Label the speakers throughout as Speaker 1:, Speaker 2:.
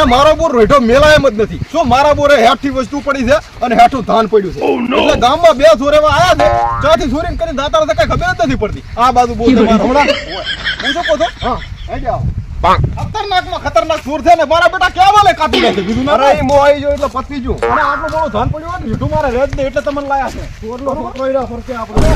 Speaker 1: અને મારો બોર રેઠો મેલાય એમ જ નથી. શું મારા બોરે હેઠથી વસ્તુ પડી છે અને હેઠું ધાન પડ્યું છે. એટલે ગામમાં બે ચોર એવા આયા છે, ચોથી ચોરી કરીને દાતા કઈ ખબર જ નથી પડતી. આ બાજુ બોર તમારો હમણાં હું શું કહો છો? હા આઈ જાઓ. ખતરનાક ચોર છે ને મારા બેટા કેવા લે કાપી નાખે. બીજું ના અરે મો આવી જો એટલે પતી જો. અને આટલું બહુ ધાન પડ્યું હોય ને હેઠું મારે રેજ ને એટલે તમને લાયા છે. ચોરનો છોકરો ફરકે આપણે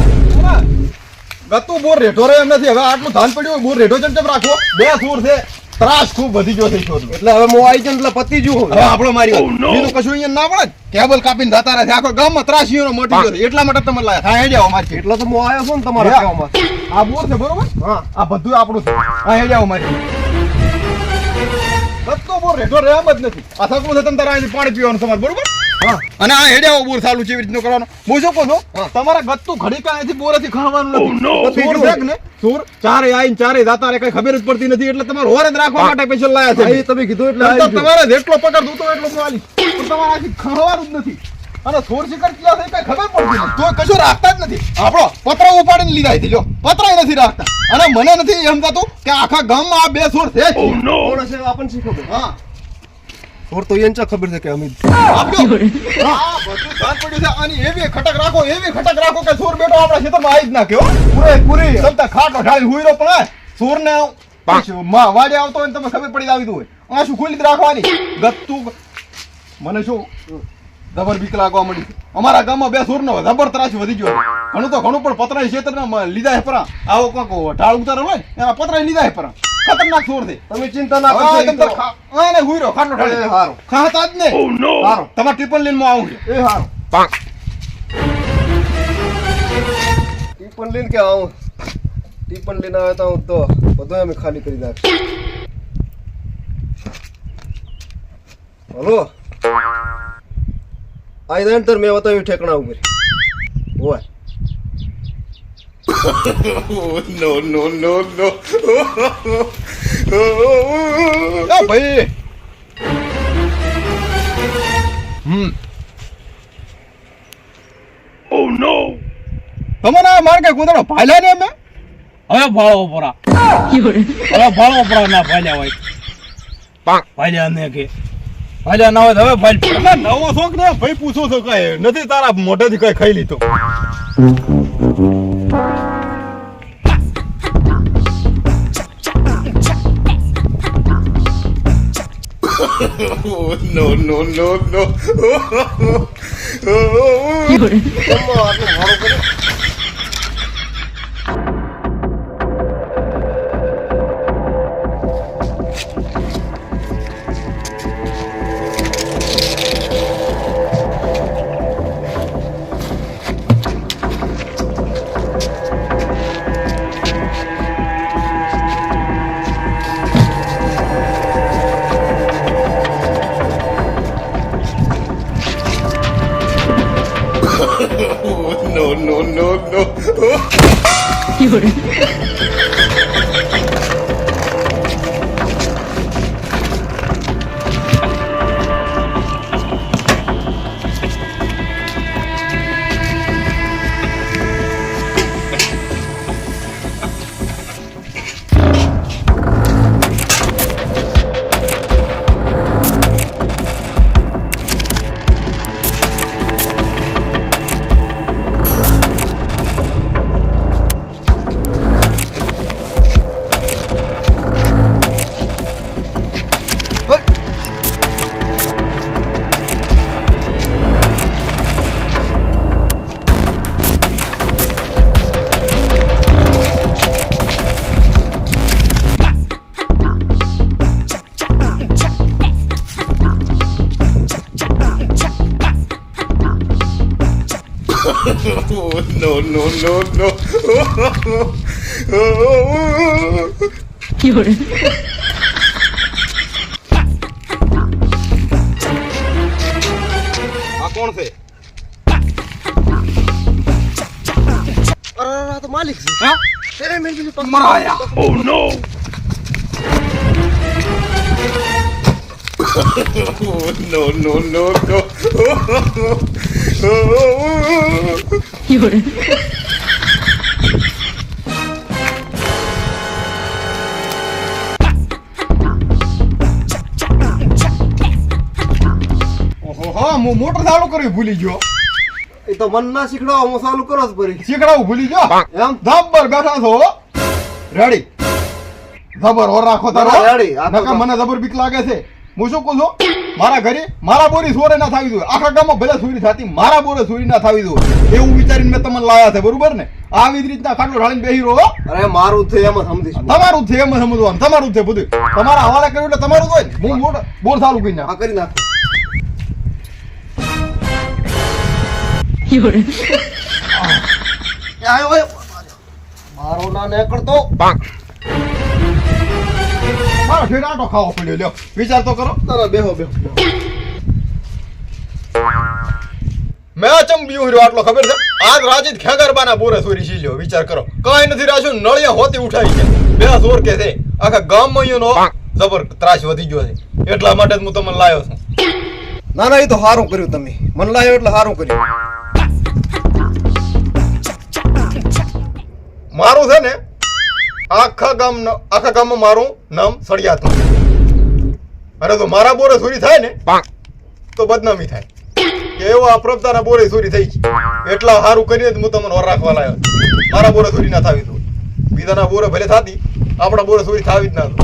Speaker 1: ગતું બોર રેઠો રે એમ નથી. હવે આટલું ધાન પડ્યું બોર રેઠો ચમચમ રાખો. બે ચોર છે, ત્રાસ ખૂબ વધી ગયો છે ચોર. એટલે હવે મો આવી જાય એટલે પતી જો. હવે આપણો મારી બીજું કશું અહીંયા ના પડે. કેબલ કાપીને જતા રહે. આખો ગામમાં ત્રાસીઓનો મોટી ગયો છે. એટલા માટે તમે લાયા. હા હેડ્યા મારી. એટલે તો મો આવ્યો છું ને તમારા ગામમાં. આ બોર છે બરોબર. હા આ બધું આપણું છે. હા હેડ્યા મારી. ગત્તો બોર રેઠો રે એમ જ નથી. આ થકલું છે તમે તારા પાણી પીવાનું તમારે બરોબર. અને આ હેડ્યા બોર ચાલુ છે એવી રીતનું કરવાનું. હું શું કહું છું તમારા ગત્તું ઘડીકા અહીંથી બોરેથી ખાવાનું નથી. ચોર છે ને ચોર ચારે આઈને ચારે દાતા રે કઈ ખબર જ પડતી નથી. એટલે તમારે હોર જ રાખવા માટે પૈસા લાયા છે. તમે કીધું એટલે તમારે જેટલો પગાર દૂતો એટલો આલી. પણ તમારે આથી ખાવાનું જ નથી. અને ચોર શિકાર ક્યાં થઈ કઈ ખબર પડતી નથી. તો કશું રાખતા જ નથી. આપણો પતરા ઉપાડીને લીધા છે. જો પતરા નથી રાખતા. અને મને નથી સમજાતું કે આખા ગામમાં આ બે ચોર છે. કોણ છે આપણને શી ખબર? હા ચોર તો એને ખબર છે કે અમે એવી ખટક રાખો કે ચોર બેટો આપણા ખેતરમાં આવી જ નાખ્યો. પૂરી સમતા ખાટો ઢાળી હુઈરો પણ ચોર ને વાડે આવતો હોય તમે ખબર પડી આવી હોય. આંસુ ખુલી જ રાખવાની. ગત્તું મને શું જબર બીક લાગવા મળી. અમારા ગામમાં બે ચોર નો જબર ત્રાસી વધી ગયો. ઘણું તો ઘણું પણ પતરા ક્ષેત્ર લીધા હે પરા. આવો કોક ઢાળ ઉતારો હોય એના પતરા લીધા હે પરા. ખતરનાક ચોર છે. તમે ચિંતા ના કરશો. આને હુઈરો ખાટો ઢાળી હારો ખાતા જ ને. હારો તમાર ટ્રિપલ લાઈન માં આવું છે. એ હારો ટ્રિપલ લાઈન કે આવું. ટ્રિપલ લાઈન આવે તો તો બધું અમે ખાલી કરી નાખ. હલો આઈ દે મેં બતાવ્યું ઠેકણા ઉપર હોય. No. ભાઈ Oh no. તમને માર કે કુદરો ભાલ્યા ને અમે
Speaker 2: હવે ભાળો પરા. હવે ભાળો પરા ના ભાલ્યા હોય. ભાલ્યા ને કે ભાલ્યા ના હોય હવે ભાલ.
Speaker 1: નવો શોખ ને ભાઈ પૂછો છો કઈ નથી તારા મોઢેથી કઈ ખાઈ લીધો. No. No. આ કોણ છે? અરે તો માલિક છે. હા તેરે મેલ બી પગ મરાયા. Oh no. No. હું મોટર ચાલુ કરવી ભૂલી ગયો.
Speaker 3: એ તો મન ના શીખડાવો હું ચાલુ કરો જ પડી
Speaker 1: શીખડાવું ભૂલી ગયો
Speaker 3: એમ
Speaker 1: જબ્બર બેઠા છો રેડી જબર ઓર રાખો તારો
Speaker 3: ના, ready. આ તો
Speaker 1: નકા મને જબર બીક લાગે છે. હું શું કહું છું મારા ઘરે મારા બોરી સોરે ના થાવી જોઈએ. આખા ગામમાં ભલે ચોરી થતી મારા બોરે ચોરી ના થાવી જોઈએ એવું વિચારીને મેં તમને લાયા છે બરોબર ને. આવી જ રીતના ખાટલો ઢાળીને બેહી રહો હો.
Speaker 3: અરે મારું છે એમ જ સમજીશ
Speaker 1: તમારું જ છે એમ જ સમજવાનું તમારું જ છે બધું તમારા હવાલે કર્યું એટલે તમારું જ હોય ને. હું મોટર બોર ચાલુ કરી નાખ
Speaker 3: આ કરી નાખો આયો હોય મારો ના નીકળતો
Speaker 1: મારો ફેર આટો ખાવો પડ્યો લ્યો વિચાર તો કરો.
Speaker 3: તારા બેહો બેહો
Speaker 1: મેં ચંબિયું રહ્યો આટલો ખબર છે આજ રાજીત ખેગરબાના બોરે ચોરી છી લ્યો વિચાર કરો કઈ નથી રાખ્યું નળિયા હોતી ઉઠાવી છે બે ચોર કે છે આખા ગામમાં એનો જબર ત્રાસ વધી ગયો છે એટલા માટે જ હું તમને લાયો છું.
Speaker 3: ના ના એ તો સારું કર્યું તમે મન લાયો એટલે સારું કર્યું
Speaker 1: મારું છે ને આખા ગામમાં મારું નામ સળિયાત અને તો મારા બોરે ચોરી થાય ને તો બદનામી થાય કે એવો આ પ્રભતાના બોરે ચોરી થઈ છે એટલા સારું કરીને જ હું તમને ઓર રાખવા લાવ્યો. મારા બોરે ચોરી ના થાવી દઉં બીજાના બોરે ભલે થાતી આપણા બોરે ચોરી થાવી જ ના દઉં.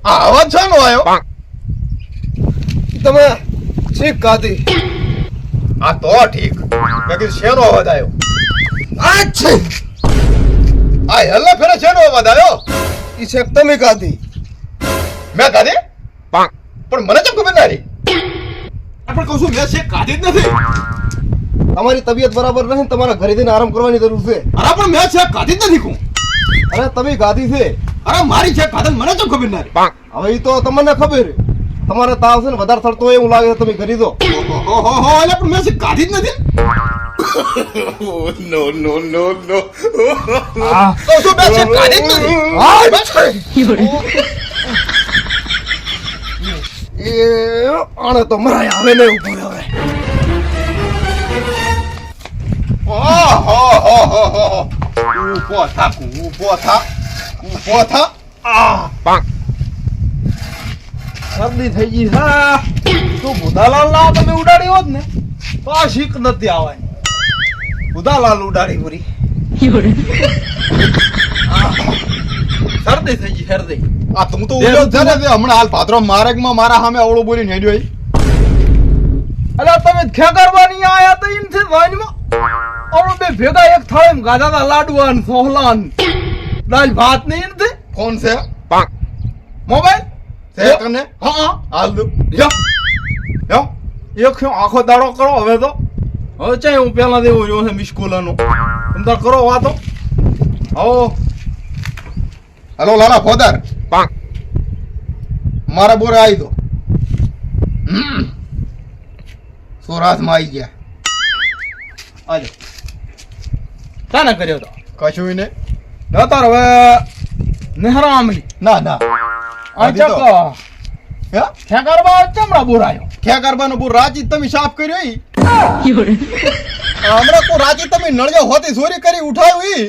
Speaker 1: આ અવાજ શાનો આવ્યો?
Speaker 3: તમે શીખ કાઢી
Speaker 1: આ તો ઠીક મેં કીધું શેનો અવાજ આવ્યો? આ હેલ્લા ફેરે શેનો અવાજ આવ્યો?
Speaker 3: ઈ શેખ તમે કાઢી
Speaker 1: મેં કાઢી પણ મને કેમ ખબર ના રહી? આપણે કહું છું મેં શેક કાઢી જ નથી.
Speaker 3: તમારી તબિયત બરાબર નથી ને તમારા ઘરે જઈને આરામ કરવાની જરૂર છે
Speaker 1: અરે પણ મેં શેક કાઢી જ નથી કહું.
Speaker 3: અરે તમે ગાધી છે
Speaker 1: અરે મારી શેક કાઢે મને કેમ ખબર ના રહી?
Speaker 3: હવે ઈ તો તમને ખબર તમારે તાવ છે ને વધારે થડતો હોય એવું લાગે તમે કરી દો
Speaker 1: ઓહો એટલે પણ મેં શેક કાઢી જ નથી. કહું છું મેં શેક કાઢી જ નથી.
Speaker 3: એ આને તો મરાય આવે ને ઉપર હવે
Speaker 1: ઊભો થા.
Speaker 2: શરદી થઈ ગઈ હા તું બુધાલાલ ના તમે ઉડાડી હોત ને તો આ શીખ નથી આવવાની. બુધાલાલ ઉડાડી પૂરી શરદી થઈ ગઈ શરદી.
Speaker 1: આ તું તો ઉડ્યો જ છે ને તે હમણાં હાલ ભાદરો માર્ગમાં મારા સામે અવળો બોલીને હેડ્યો ઈ.
Speaker 2: અલા તમે ખેગરવાની આયા તો એમ છે વાનમાં ઓલો બે ભેગા એક થાળીમાં ગાધા તા લાડવા ને સોહલા ને દાળ ભાત ને એમ છે
Speaker 1: કોણ છે?
Speaker 2: મોબાઈલ
Speaker 1: છે તને?
Speaker 2: હા
Speaker 1: હાલ દઉં.
Speaker 2: યો એક શું આખો દાડો કરો હવે તો હવે ચાય હું પેલા દેવું રહ્યો છે મિસ્કોલાનો એમ તો કરો વાતો આવો
Speaker 1: હલો લાલા ફોદર મારા બોરે આવી દો. સોરાસમાં આવી ગયા.
Speaker 2: આજો તાને કર્યો તો
Speaker 1: કશું ને
Speaker 2: નતર હવે નેહરામલી
Speaker 1: ના ના
Speaker 2: આ ચક
Speaker 1: હે
Speaker 2: ખેગરબા ચમડા બોરાયો
Speaker 1: ખેગરબાનો બોર રાજી તમે સાફ કર્યો ઈ હમણાં કો રાજી તમે નળિયો હોતી ચોરી કરી ઉઠાવ્યું ઈ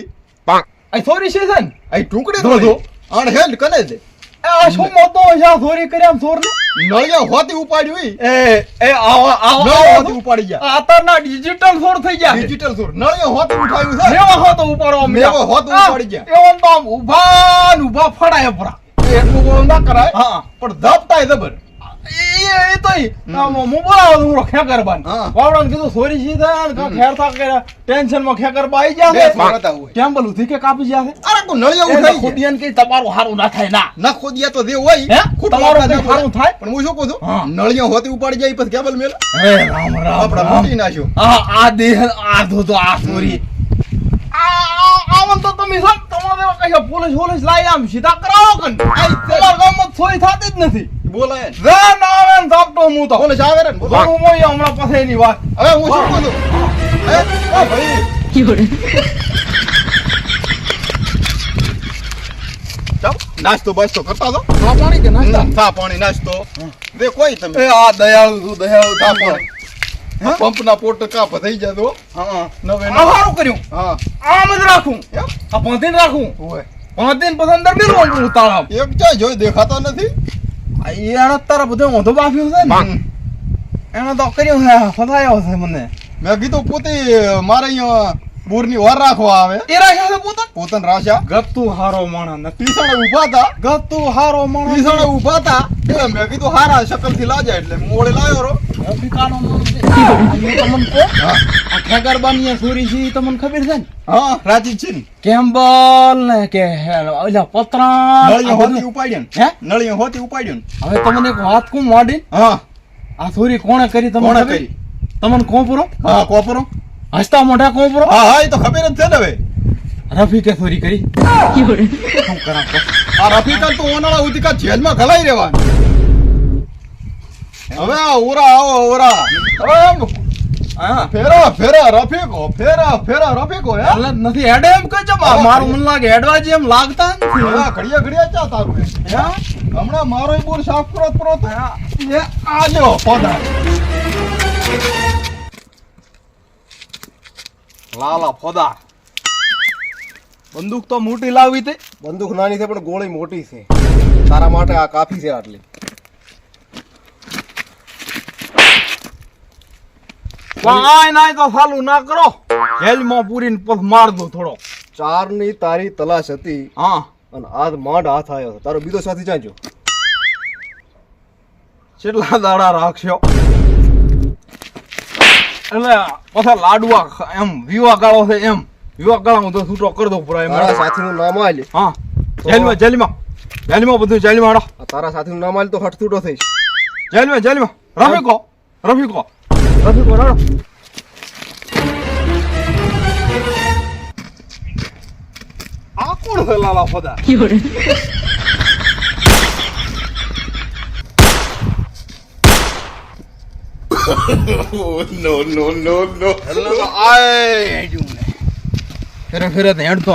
Speaker 2: આ સોરી છે ને
Speaker 1: આ ટુકડે
Speaker 2: ધો, ધો.
Speaker 1: અણહેલ કને દે
Speaker 2: આ શું મોટો છે આ ચોરી કર્યા ચોર ને
Speaker 1: નળિયો હોતી ઉપાડ્યું ઈ
Speaker 2: એ આવા
Speaker 1: નળિયો હોતી ઉપાડી ગયા.
Speaker 2: આતરના ડિજિટલ ચોર થઈ ગયા
Speaker 1: ડિજિટલ ચોર નળિયો હોતી ઉઠાવ્યું છે
Speaker 2: મેવા હોતો ઉપાડવા
Speaker 1: મેવા હોતો ઉપાડી ગયા.
Speaker 2: એવો તો આમ ઊભા ને ઊભા ફડાય પરા
Speaker 1: એટલું બોલ ના કરાય
Speaker 2: હા
Speaker 1: પણ ધપતાય જબર.
Speaker 2: એ તો હું બોલાવો હું ખેગરબાન
Speaker 1: હા.
Speaker 2: વાવડાને કીધું સોરી સીધા ને કાં ખેર થા કે ટેન્શન માં ખેગરબા આવી
Speaker 1: બે
Speaker 2: ગયા
Speaker 1: સોર હતા હોય.
Speaker 2: કેમ બોલું થી કે કાપી ગયા છે
Speaker 1: અરે કો નળિયો
Speaker 2: એ
Speaker 1: ઉઠાઈ
Speaker 2: ખોડિયાને કઈ તમારું હારું ના થાય ના
Speaker 1: ના ખોદિયા તો જે હોય
Speaker 2: હે?
Speaker 1: ખોટું
Speaker 2: તમારું
Speaker 1: આપણે
Speaker 2: કઈ
Speaker 1: ના
Speaker 2: સારું થાય?
Speaker 1: પણ હું શું કહું છું
Speaker 2: હા.
Speaker 1: નળિયો હોતી ઉપાડી જાય પછી કેબલ મેલ
Speaker 2: હે રામ રામ
Speaker 1: આપડા
Speaker 2: રામ.
Speaker 1: મોટી નાખ્યું.
Speaker 2: આ દેહ આધો તો આ સોરી આવન તો તમે સમ તમારે કઈ પોલીસ લાઈ આમ સીધા કરાવો કન તમારા ગામમાં સોરી થતી જ નથી
Speaker 1: બોલાય ને.
Speaker 2: રે ના આવે ને ધાપતો હું તો
Speaker 1: પોલીસ આવે ને બોલો.
Speaker 2: હું મોય હમણાં પછી એની વાત
Speaker 1: હવે હું શું કહું છું હે ઓ ભાઈ ચાલ નાસ્તો બાસ્તો કરતા તો
Speaker 2: ચા પાણી કે નાસ્તા
Speaker 1: ચા પાણી નાસ્તો દે કોઈ તમે
Speaker 2: એ આ દયાળુ તું દયાળુ
Speaker 1: ચા
Speaker 2: ચા
Speaker 1: પાણી આ પંપના પોટકા ભરાઈ જતો
Speaker 2: હા
Speaker 1: નવે
Speaker 2: આ સારું કર્યું
Speaker 1: હા
Speaker 2: આમ જ રાખું
Speaker 1: એમ
Speaker 2: આ પાંધીને રાખું
Speaker 1: ઓય
Speaker 2: પાંધીને પછી અંદર મેળવું તાળામ
Speaker 1: એક જાય જોઈ દેખાતો નથી
Speaker 2: એને તારા બધો ઓંધો બાફ્યું છે ને એને તો કર્યું છે ફસાયો છે મને
Speaker 1: મેં કીધું પોતે મારે અહીંયા બોરની વાર રાખવા આવે
Speaker 2: એ રાખ્યા છે પોતા
Speaker 1: પોતાને રાશા
Speaker 2: ગતું હારો માણસ નથી
Speaker 1: ટીસણે ઊભા હતા
Speaker 2: ગતું હારો માણસ
Speaker 1: ટીસણે ઊભા હતા એટલે મેં કીધું હારા શકલથી લાજા એટલે મોડે લાવ્યો રો
Speaker 2: અફ્રિકાનો માણસ છે. હું તમને કહું,
Speaker 1: હા
Speaker 2: આ ખેગરબાની સુરી છે ઈ તમને ખબર છે ને
Speaker 1: હા રાજી છે ને
Speaker 2: કેમ્બલ ને કે ઓલા પતરા
Speaker 1: નળિયો હોતી ઉપાડ્યો ને
Speaker 2: હે
Speaker 1: નળિયો હોતી ઉપાડ્યો ને
Speaker 2: હવે તમને એક વાત કહું મોડી
Speaker 1: હા
Speaker 2: આ સુરી કોણે કરી તમને
Speaker 1: કોણે
Speaker 2: ખબર?
Speaker 1: કરી?
Speaker 2: તમને કોપરો
Speaker 1: હા કોપરો
Speaker 2: હસતા મોઢા કોપરો
Speaker 1: હા હા એ તો ખબર જ છે ને હવે
Speaker 2: રફીકે ચોરી કરી શું કરા કહો?
Speaker 1: આ રફીકા તો ઓનાળા ઉદિકા જેલમાં ઘલાઈ રહેવાનું હવે આ ઓરા આવો ઓરા હવે આમ
Speaker 2: હા
Speaker 1: ફેરા ફેરા રફીકો ફેરા ફેરા રફીકો હે
Speaker 2: એટલે નથી હેડે એમ કહે છે મારું મન લાગે હેડવા જેમ લાગતા નથી.
Speaker 1: હા ઘડિયા ઘડિયા ચા તારું હે હમણાં મારો બોર સાફ કરો એ આજો પોતા
Speaker 2: લાલા ફોદા બંદૂક તો મોટી લાવી તે
Speaker 3: બંદૂક નાની છે પણ ગોળી મોટી છે તારા માટે આ કાફી છે આટલી
Speaker 2: આય નાય તો સાલું ના કરો જેલમાં પૂરીને પગ માર દો થોડો
Speaker 3: 4 ની તારી તલાશ હતી
Speaker 2: હા
Speaker 3: અને આજ માંડ હાથ આવ્યો છે. તારો બીજો સાથી ચાંજો
Speaker 2: કેટલા દાડા રાખશો એટલે પાછા લાડવા એમ વિવા ગાળો છે એમ વિવા ગાળા હું તો છૂટો કરી દઉં પૂરા એમ
Speaker 3: તારા સાથીનું નામ આલે
Speaker 2: હા જેલમાં જેલમાં જેલમાં બધું જેલમાં હાડો
Speaker 3: આ તારા સાથીનું નામ આલે તો હટતૂટો થઈશ
Speaker 2: જેલમાં જેલમાં રફીકો રફીકો રફીકો રાડો આ કોણ છે લાલા ફોદા
Speaker 1: નો નો નો નો
Speaker 2: આય ફેરે ફેરે હેડ તો